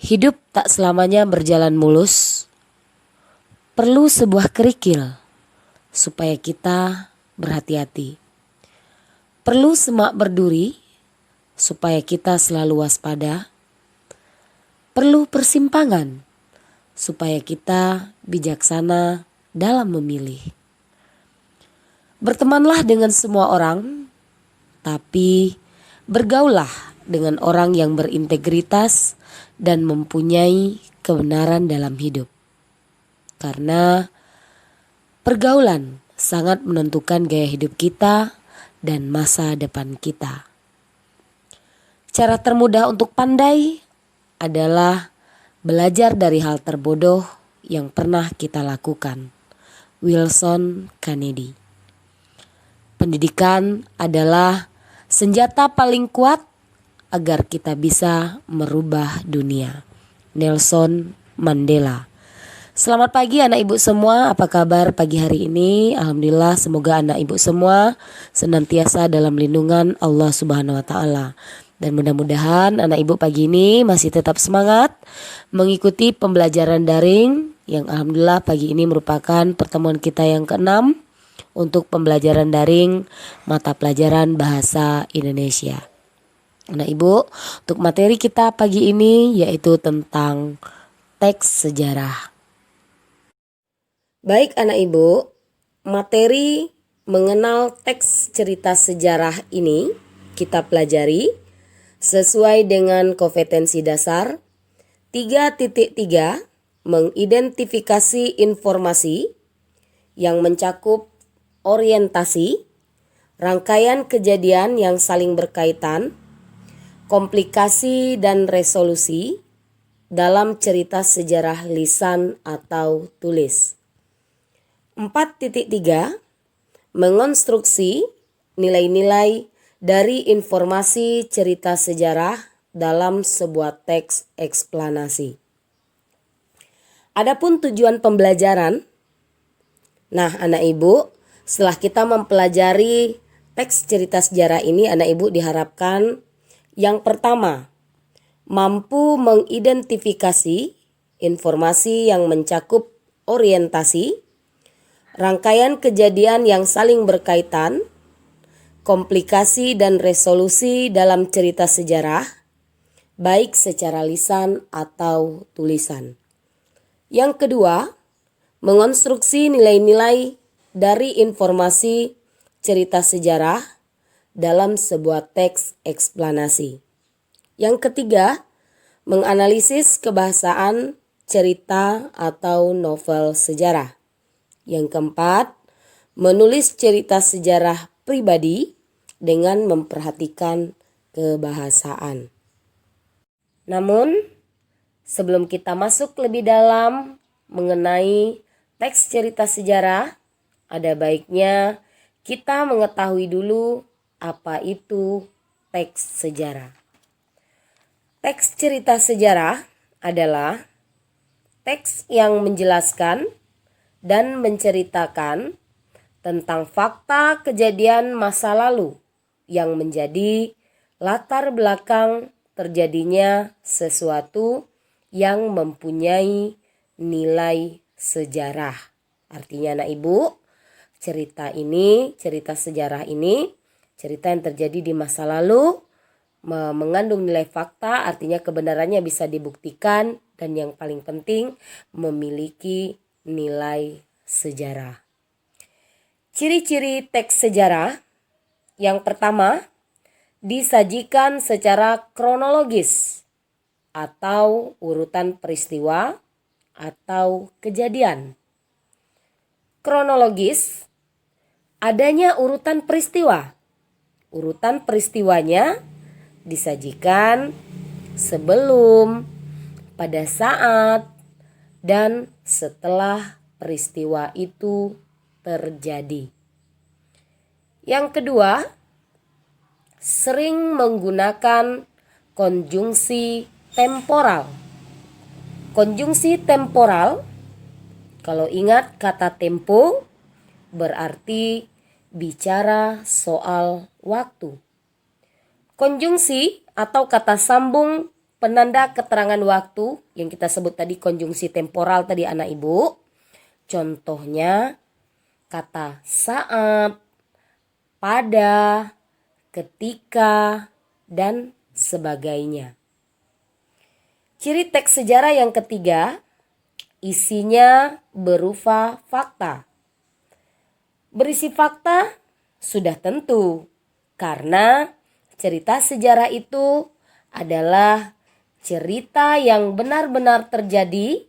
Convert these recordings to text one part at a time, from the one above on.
Hidup tak selamanya berjalan mulus, perlu sebuah kerikil supaya kita berhati-hati. Perlu semak berduri supaya kita selalu waspada. Perlu persimpangan supaya kita bijaksana dalam memilih. Bertemanlah dengan semua orang, tapi bergaullah dengan orang yang berintegritas dan mempunyai kebenaran dalam hidup. Karena pergaulan sangat menentukan gaya hidup kita dan masa depan kita. Cara termudah untuk pandai adalah belajar dari hal terbodoh yang pernah kita lakukan. Wilson Kennedy. Pendidikan adalah senjata paling kuat agar kita bisa merubah dunia. Nelson Mandela. Selamat pagi anak ibu semua, apa kabar pagi hari ini? Alhamdulillah, semoga anak ibu semua senantiasa dalam lindungan Allah Subhanahu wa Ta'ala. Dan mudah-mudahan anak ibu pagi ini masih tetap semangat mengikuti pembelajaran daring yang alhamdulillah pagi ini merupakan pertemuan kita yang ke-6 untuk pembelajaran daring mata pelajaran bahasa Indonesia. Anak ibu, untuk materi kita pagi ini yaitu tentang teks sejarah. Baik anak ibu, materi mengenal teks cerita sejarah ini kita pelajari sesuai dengan kompetensi dasar 3.3 mengidentifikasi informasi yang mencakup orientasi, rangkaian kejadian yang saling berkaitan, komplikasi dan resolusi dalam cerita sejarah lisan atau tulis. 4.3 mengonstruksi nilai-nilai dari informasi cerita sejarah dalam sebuah teks eksplanasi. Adapun tujuan pembelajaran, nah anak ibu, setelah kita mempelajari teks cerita sejarah ini, anak ibu diharapkan yang pertama, mampu mengidentifikasi informasi yang mencakup orientasi, rangkaian kejadian yang saling berkaitan, komplikasi dan resolusi dalam cerita sejarah, baik secara lisan atau tulisan. Yang kedua, mengonstruksi nilai-nilai dari informasi cerita sejarah dalam sebuah teks eksplanasi. Yang ketiga, menganalisis kebahasaan cerita atau novel sejarah. Yang keempat, menulis cerita sejarah pribadi dengan memperhatikan kebahasaan. Namun, sebelum kita masuk lebih dalam mengenai teks cerita sejarah, ada baiknya kita mengetahui dulu apa itu teks sejarah. Teks cerita sejarah adalah teks yang menjelaskan dan menceritakan tentang fakta kejadian masa lalu yang menjadi latar belakang terjadinya sesuatu yang mempunyai nilai sejarah. Artinya anak ibu, cerita sejarah ini, cerita yang terjadi di masa lalu, mengandung nilai fakta, artinya kebenarannya bisa dibuktikan, dan yang paling penting memiliki nilai sejarah. Ciri-ciri teks sejarah, yang pertama, disajikan secara kronologis atau urutan peristiwa atau kejadian. Kronologis, adanya urutan peristiwa. Urutan peristiwanya disajikan sebelum, pada saat, dan setelah peristiwa itu terjadi. Yang kedua, sering menggunakan konjungsi temporal. Konjungsi temporal, kalau ingat kata tempo, berarti bicara soal waktu. Konjungsi atau kata sambung penanda keterangan waktu yang kita sebut tadi konjungsi temporal tadi anak ibu. Contohnya kata saat, pada, ketika, dan sebagainya. Ciri teks sejarah yang ketiga, isinya berupa fakta. Berisi fakta sudah tentu, karena cerita sejarah itu adalah cerita yang benar-benar terjadi,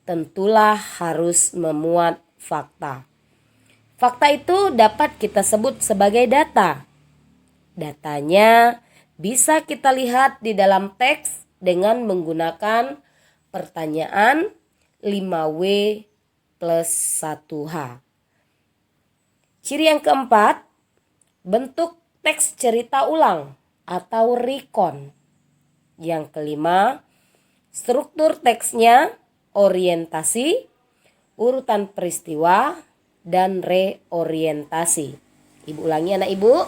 tentulah harus memuat fakta. Fakta itu dapat kita sebut sebagai data. Datanya bisa kita lihat di dalam teks dengan menggunakan pertanyaan 5W plus 1H. Ciri yang keempat, bentuk teks cerita ulang atau recon. Yang kelima, struktur teksnya orientasi, urutan peristiwa, dan reorientasi. Ibu ulangi anak ibu.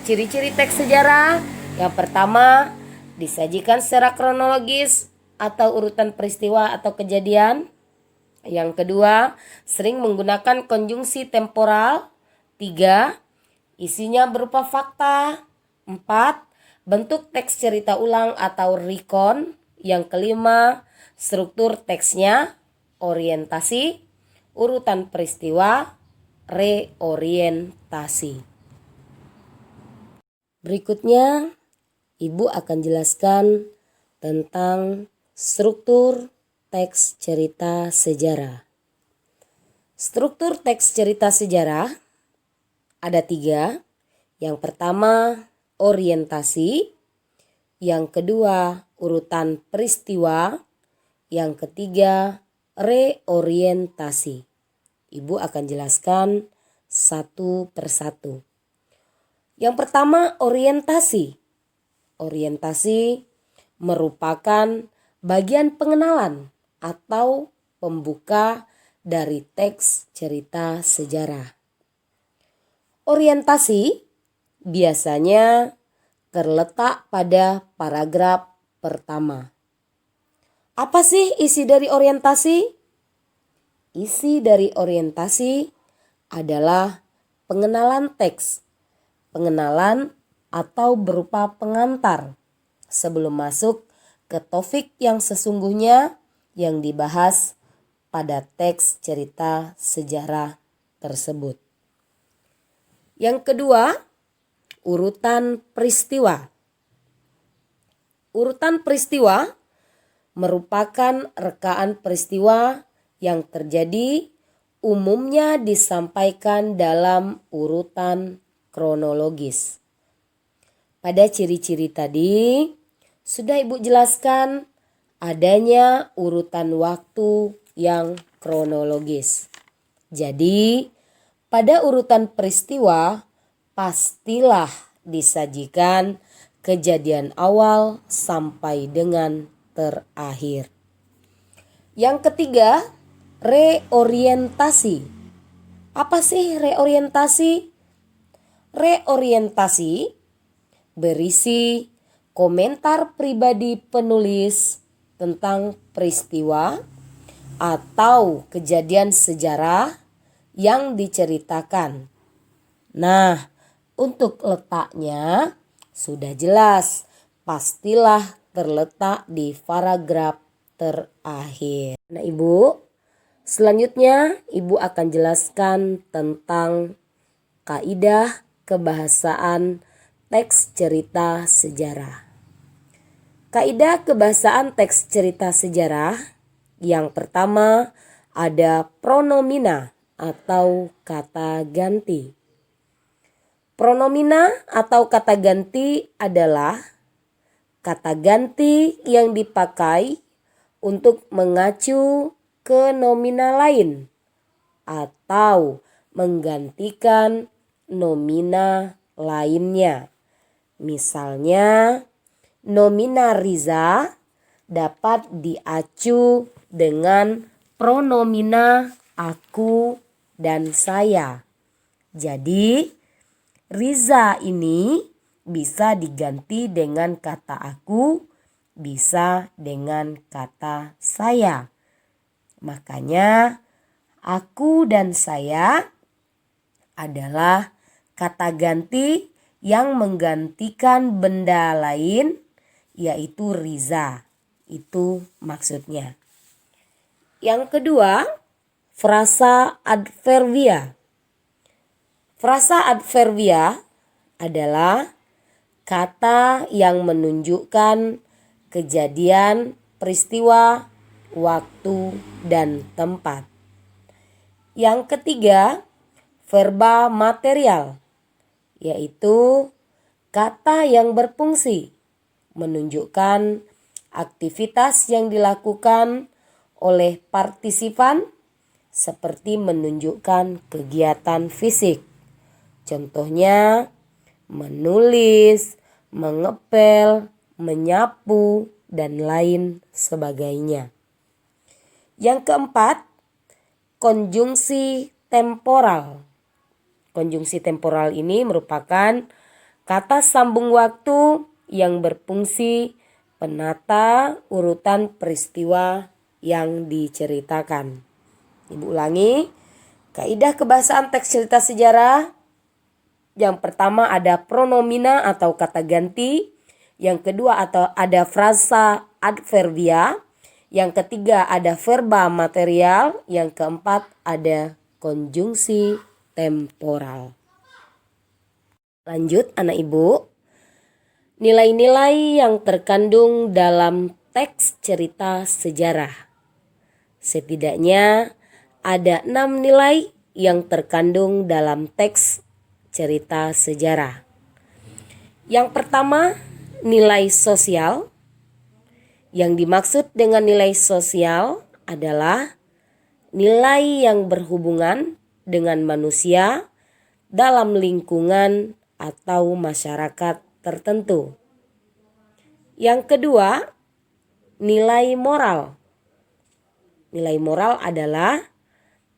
Ciri-ciri teks sejarah. Yang pertama, disajikan secara kronologis atau urutan peristiwa atau kejadian. Yang kedua, sering menggunakan konjungsi temporal. 3, isinya berupa fakta. 4, bentuk teks cerita ulang atau recon. Yang kelima, struktur teksnya orientasi, urutan peristiwa, reorientasi. Berikutnya, Ibu akan jelaskan tentang struktur teks cerita sejarah. Struktur teks cerita sejarah ada 3. Yang pertama, orientasi. Yang kedua, urutan peristiwa. Yang ketiga, reorientasi. Ibu akan jelaskan satu persatu. Yang pertama, orientasi. Orientasi merupakan bagian pengenalan atau pembuka dari teks cerita sejarah. Orientasi biasanya terletak pada paragraf pertama. Apa sih isi dari orientasi? Isi dari orientasi adalah pengenalan teks. Pengenalan atau berupa pengantar sebelum masuk ke topik yang sesungguhnya yang dibahas pada teks cerita sejarah tersebut. Yang kedua, urutan peristiwa. Urutan peristiwa merupakan rekaan peristiwa yang terjadi, umumnya disampaikan dalam urutan kronologis. Pada ciri-ciri tadi sudah Ibu jelaskan adanya urutan waktu yang kronologis. Jadi pada urutan peristiwa pastilah disajikan kejadian awal sampai dengan terakhir. Yang ketiga, reorientasi. Apa sih reorientasi? Reorientasi berisi komentar pribadi penulis tentang peristiwa atau kejadian sejarah yang diceritakan. Nah, untuk letaknya sudah jelas, pastilah terletak di paragraf terakhir. Nah Ibu, selanjutnya Ibu akan jelaskan tentang kaidah kebahasaan teks cerita sejarah. Kaidah kebahasaan teks cerita sejarah yang pertama ada pronomina atau kata ganti. Pronomina atau kata ganti adalah kata ganti yang dipakai untuk mengacu ke nomina lain atau menggantikan nomina lainnya. Misalnya, nomina Riza dapat diacu dengan pronomina aku dan saya. Jadi, Riza ini bisa diganti dengan kata aku bisa dengan kata saya. Makanya aku dan saya adalah kata ganti yang menggantikan benda lain, yaitu Riza. Itu maksudnya. Yang kedua, frasa adverbia. Frasa adverbia adalah kata yang menunjukkan kejadian, peristiwa, waktu, dan tempat. Yang ketiga, verba material, yaitu kata yang berfungsi menunjukkan aktivitas yang dilakukan oleh partisipan seperti menunjukkan kegiatan fisik. Contohnya menulis, mengepel, menyapu, dan lain sebagainya. Yang keempat, konjungsi temporal. Konjungsi temporal ini merupakan kata sambung waktu yang berfungsi penata urutan peristiwa yang diceritakan. Ibu ulangi, kaidah kebahasaan teks cerita sejarah. Yang pertama ada pronomina atau kata ganti. Yang kedua ada frasa adverbia. Yang ketiga ada verba material. Yang keempat ada konjungsi temporal. Lanjut anak ibu. Nilai-nilai yang terkandung dalam teks cerita sejarah. Setidaknya ada 6 nilai yang terkandung dalam teks cerita sejarah. Yang pertama, nilai sosial. Yang dimaksud dengan nilai sosial adalah nilai yang berhubungan dengan manusia dalam lingkungan atau masyarakat tertentu. Yang kedua, nilai moral. Nilai moral adalah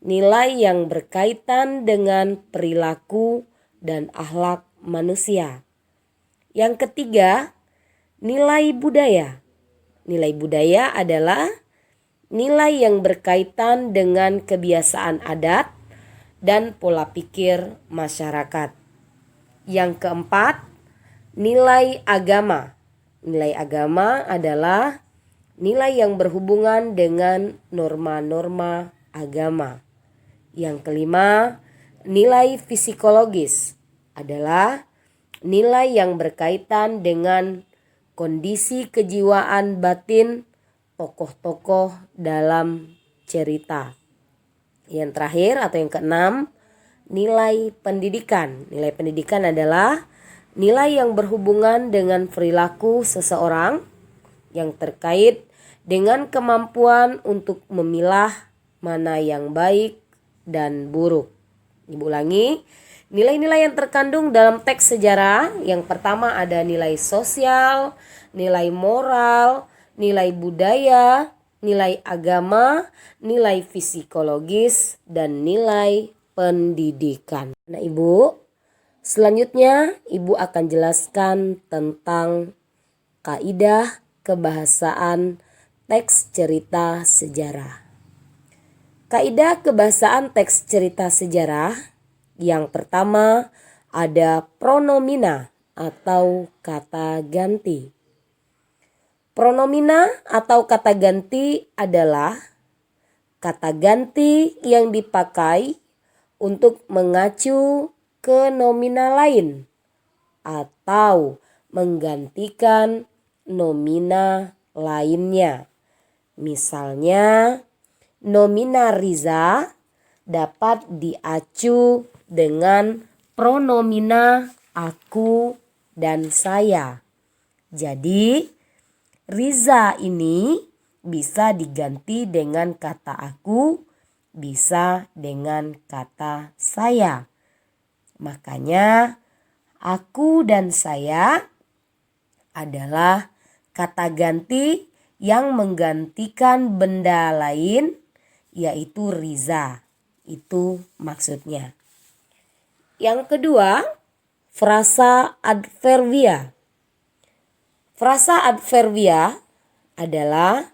nilai yang berkaitan dengan perilaku dan akhlak manusia. Yang ketiga, nilai budaya. Nilai budaya adalah nilai yang berkaitan dengan kebiasaan adat dan pola pikir masyarakat. Yang keempat, nilai agama. Nilai agama adalah nilai yang berhubungan dengan norma-norma agama. Yang kelima, nilai psikologis adalah nilai yang berkaitan dengan kondisi kejiwaan batin tokoh-tokoh dalam cerita. Yang terakhir atau yang keenam, nilai pendidikan. Nilai pendidikan adalah nilai yang berhubungan dengan perilaku seseorang yang terkait dengan kemampuan untuk memilah mana yang baik dan buruk. Ibu ulangi, nilai-nilai yang terkandung dalam teks sejarah. Yang pertama ada nilai sosial, nilai moral, nilai budaya, nilai agama, nilai psikologis, dan nilai pendidikan. Nah ibu, selanjutnya ibu akan jelaskan tentang kaidah kebahasaan teks cerita sejarah. Kaidah kebahasaan teks cerita sejarah yang pertama ada pronomina atau kata ganti. Pronomina atau kata ganti adalah kata ganti yang dipakai untuk mengacu ke nomina lain atau menggantikan nomina lainnya. Misalnya, nomina Riza dapat diacu dengan pronomina aku dan saya. Jadi, Riza ini bisa diganti dengan kata aku, bisa dengan kata saya. Makanya aku dan saya adalah kata ganti yang menggantikan benda lain, yaitu Riza. Itu maksudnya. Yang kedua, frasa adverbia. Frasa adverbia adalah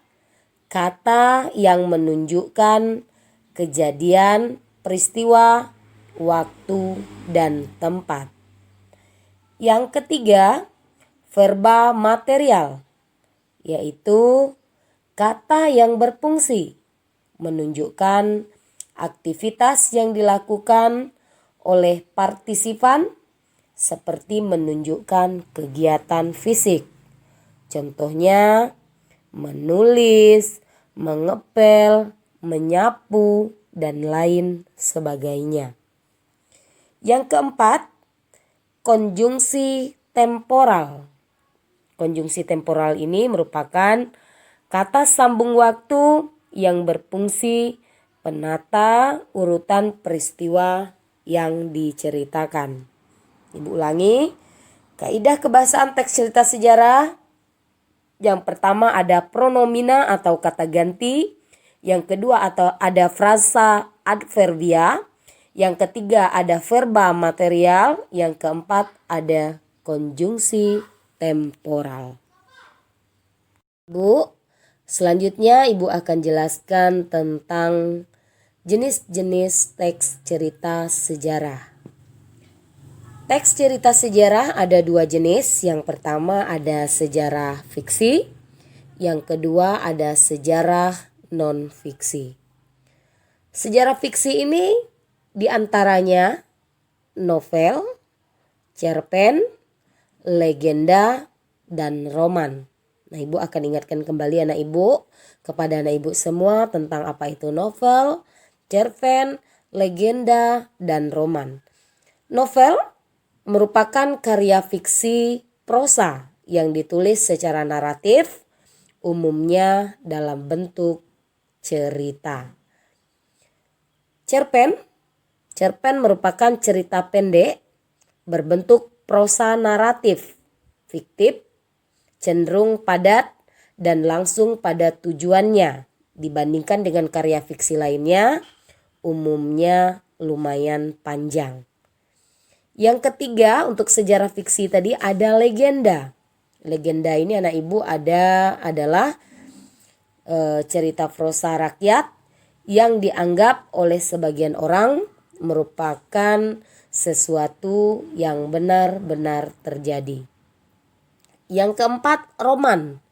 kata yang menunjukkan kejadian, peristiwa, waktu, dan tempat. Yang ketiga, verba material, yaitu kata yang berfungsi menunjukkan aktivitas yang dilakukan oleh partisipan seperti menunjukkan kegiatan fisik. Contohnya menulis, mengepel, menyapu, dan lain sebagainya. Yang keempat, konjungsi temporal. Konjungsi temporal ini merupakan kata sambung waktu yang berfungsi penata urutan peristiwa yang diceritakan. Ibu ulangi, kaidah kebahasaan teks cerita sejarah. Yang pertama ada pronomina atau kata ganti. Yang kedua ada frasa adverbia. Yang ketiga ada verba material. Yang keempat ada konjungsi temporal. Bu, selanjutnya Ibu akan jelaskan tentang jenis-jenis teks cerita sejarah. Teks cerita sejarah ada dua jenis. Yang pertama ada sejarah fiksi. Yang kedua ada sejarah non-fiksi. Sejarah fiksi ini diantaranya novel, cerpen, legenda, dan roman. Nah, Ibu akan ingatkan kembali kepada anak Ibu semua tentang apa itu novel, cerpen, legenda, dan roman. Novel merupakan karya fiksi prosa yang ditulis secara naratif, umumnya dalam bentuk cerita. Cerpen merupakan cerita pendek berbentuk prosa naratif, fiktif, cenderung padat dan langsung pada tujuannya dibandingkan dengan karya fiksi lainnya, umumnya lumayan panjang. Yang ketiga untuk sejarah fiksi tadi ada legenda. Legenda ini anak Ibu adalah cerita prosa rakyat yang dianggap oleh sebagian orang merupakan sesuatu yang benar-benar terjadi. Yang keempat, roman.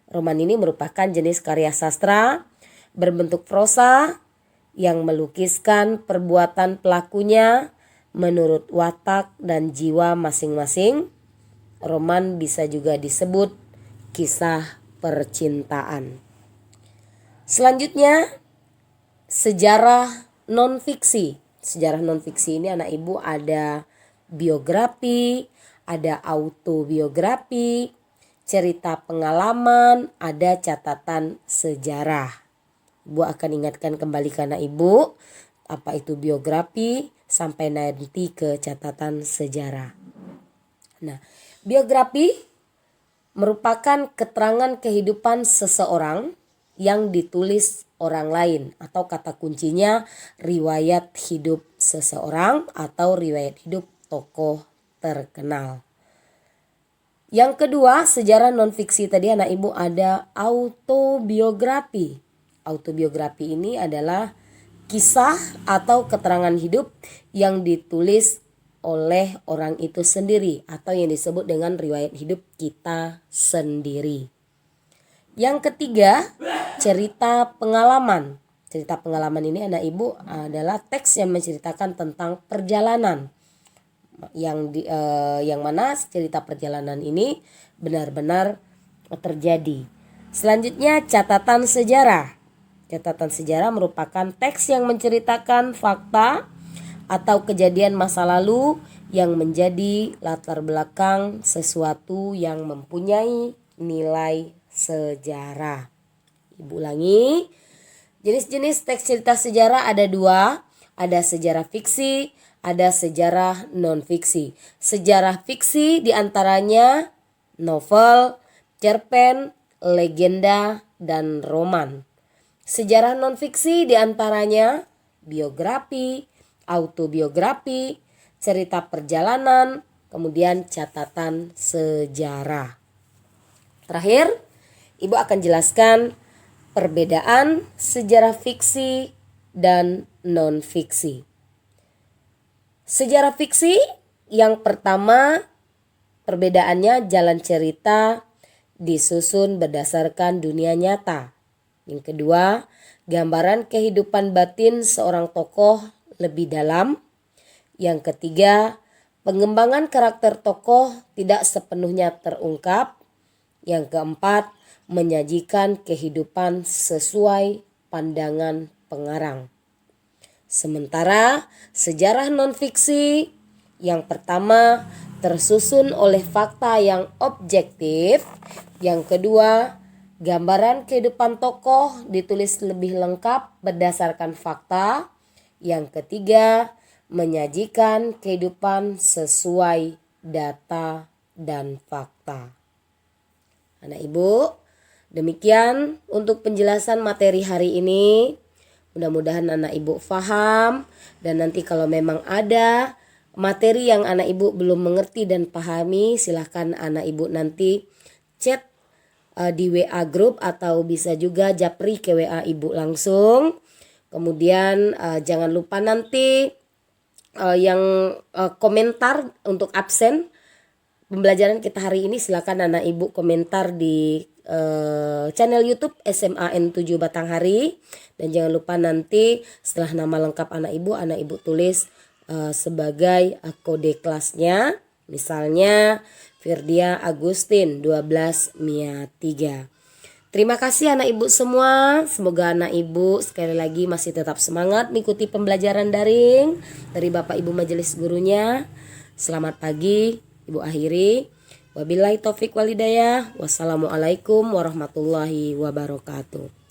Roman ini merupakan jenis karya sastra berbentuk prosa yang melukiskan perbuatan pelakunya menurut watak dan jiwa masing-masing. Roman bisa juga disebut kisah percintaan. Selanjutnya, sejarah non-fiksi. Sejarah non-fiksi ini anak Ibu ada biografi, ada autobiografi, cerita pengalaman, ada catatan sejarah. Ibu akan ingatkan kembali ke anak Ibu apa itu biografi sampai nanti ke catatan sejarah. Nah, biografi merupakan keterangan kehidupan seseorang yang ditulis orang lain atau kata kuncinya riwayat hidup seseorang atau riwayat hidup tokoh terkenal. Yang kedua, sejarah non-fiksi tadi anak Ibu ada autobiografi. Autobiografi ini adalah kisah atau keterangan hidup yang ditulis oleh orang itu sendiri atau yang disebut dengan riwayat hidup kita sendiri. Yang ketiga, cerita pengalaman. Cerita pengalaman ini anak Ibu adalah teks yang menceritakan tentang perjalanan. Yang mana cerita perjalanan ini benar-benar terjadi. Selanjutnya catatan sejarah. Catatan sejarah merupakan teks yang menceritakan fakta atau kejadian masa lalu yang menjadi latar belakang sesuatu yang mempunyai nilai sejarah. Ibu ulangi, jenis-jenis teks cerita sejarah ada dua, ada sejarah fiksi, ada sejarah non-fiksi. Sejarah fiksi diantaranya novel, cerpen, legenda, dan roman. Sejarah non-fiksi diantaranya biografi, autobiografi, cerita perjalanan, kemudian catatan sejarah. Terakhir, Ibu akan jelaskan perbedaan sejarah fiksi dan non-fiksi. Sejarah fiksi yang pertama, perbedaannya jalan cerita disusun berdasarkan dunia nyata. Yang kedua, gambaran kehidupan batin seorang tokoh lebih dalam. Yang ketiga, pengembangan karakter tokoh tidak sepenuhnya terungkap. Yang keempat, menyajikan kehidupan sesuai pandangan pengarang. Sementara sejarah non-fiksi yang pertama tersusun oleh fakta yang objektif. Yang kedua, gambaran kehidupan tokoh ditulis lebih lengkap berdasarkan fakta. Yang ketiga, menyajikan kehidupan sesuai data dan fakta. Anak Ibu, demikian untuk penjelasan materi hari ini. Mudah-mudahan anak Ibu paham, dan nanti kalau memang ada materi yang anak Ibu belum mengerti dan pahami, silahkan anak Ibu nanti chat di WA group atau bisa juga japri ke WA Ibu langsung. Kemudian jangan lupa nanti yang komentar untuk absen pembelajaran kita hari ini, silakan anak Ibu komentar di channel YouTube SMAN 7 Batanghari. Dan jangan lupa nanti setelah nama lengkap anak Ibu tulis sebagai kode kelasnya. Misalnya Firdia Agustin 12 Mia 3. Terima kasih anak Ibu semua. Semoga anak Ibu sekali lagi masih tetap semangat mengikuti pembelajaran daring dari Bapak Ibu Majelis Gurunya. Selamat pagi. Ibu akhiri, wabillahi taufik walhidayah. Wassalamualaikum warahmatullahi wabarakatuh.